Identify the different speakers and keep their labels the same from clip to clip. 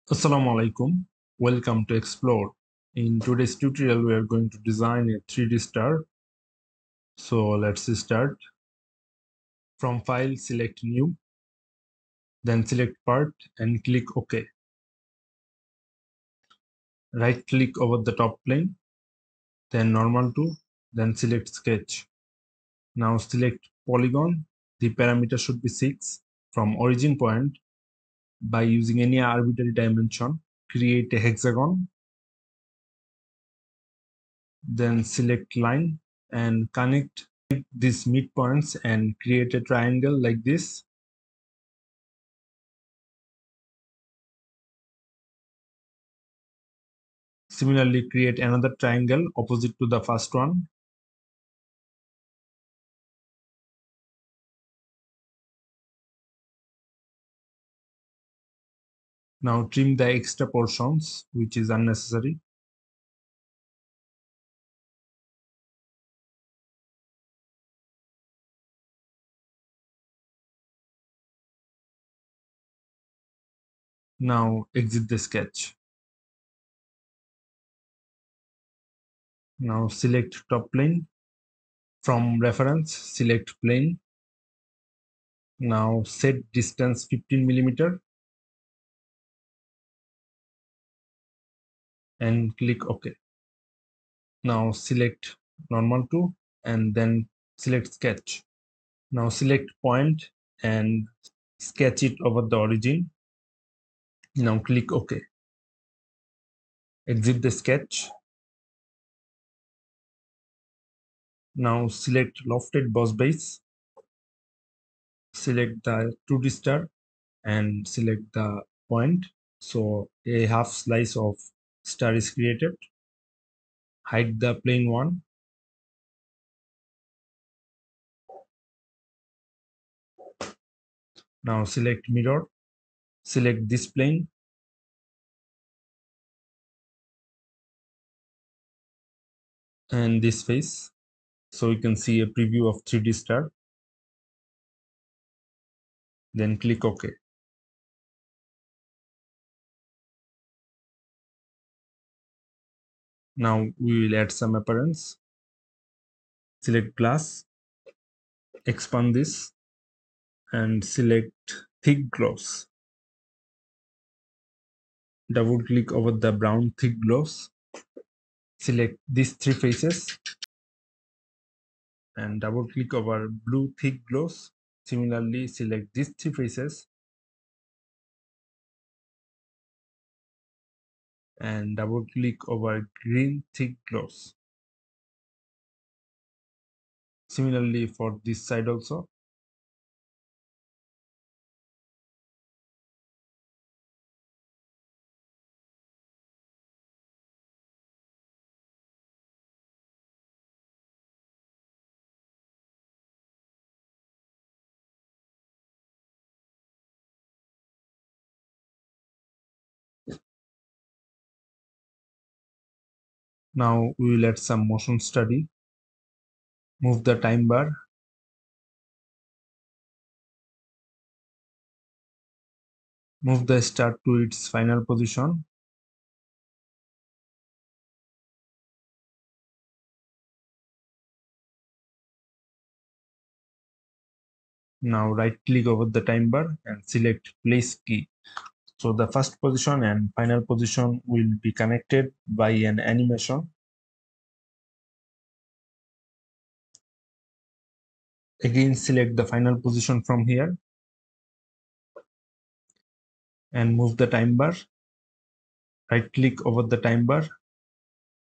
Speaker 1: Assalamu alaikum. Welcome to Explore. In today's tutorial, we are going to design a 3D star. So let's start. From File, select New, then select Part and click OK. Right click over the top plane, then Normal to, then select Sketch. Now select Polygon. The parameter should be 6. From origin point, by using any arbitrary dimension, create a hexagon. Then select Line and connect these midpoints and create a triangle like this. Similarly, create another triangle opposite to the first one. Now trim the extra portions, which is unnecessary. Now exit the sketch. Now select top plane. From reference, select plane. Now set distance 15 millimeter and click OK. Now select normal to and then select sketch. Now select point and sketch it over the origin. Now click OK. Exit the sketch. Now select lofted boss base. Select the 2D star and select the point. So a half slice of star is created. Hide the plane one. Now select mirror. Select this plane. And this face. So you can see a preview of 3D star. Then click OK. Now we will add some appearance. Select glass. Expand this and select thick gloss. Double click over the brown thick gloss. Select these three faces and double click over blue thick gloss. Similarly, select these three faces and double click over green thick gloss. Similarly for this side also. Now we will add some motion study. Move the time bar. Move the star to its final position. Now right click over the time bar and select place key. So the first position and final position will be connected by an animation. Again, select the final position from here and move the time bar. Right click over the time bar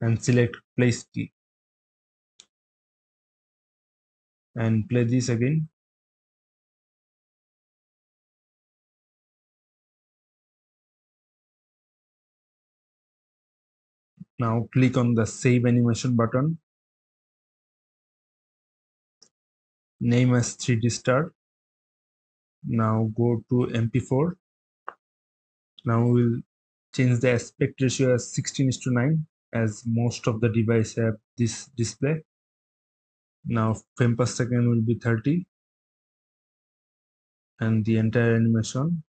Speaker 1: and select place key and play this again. Now click on the save animation button. Name as 3D star. Now go to MP4. Now we'll change the aspect ratio as 16:9 as most of the device have this display. Now frame per second will be 30 and the entire animation.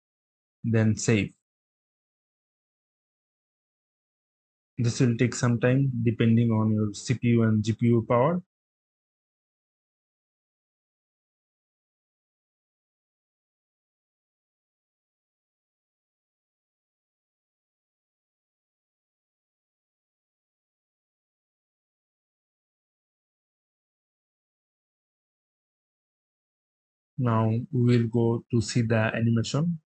Speaker 1: Then save. This will take some time depending on your CPU and GPU power. Now we will go to see the animation.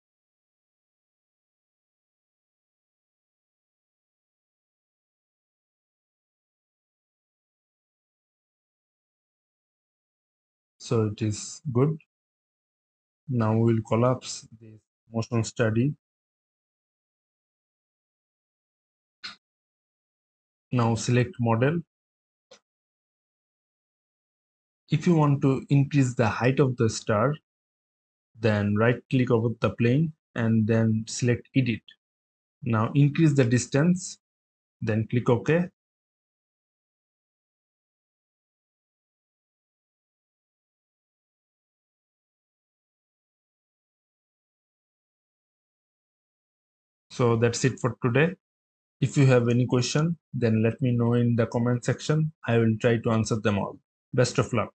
Speaker 1: So it is good. Now we will collapse this motion study. Now select model. If you want to increase the height of the star, then right click over the plane and then select edit. Now increase the distance, then click OK. So that's it for today. If you have any question, then let me know in the comment section. I will try to answer them all. Best of luck.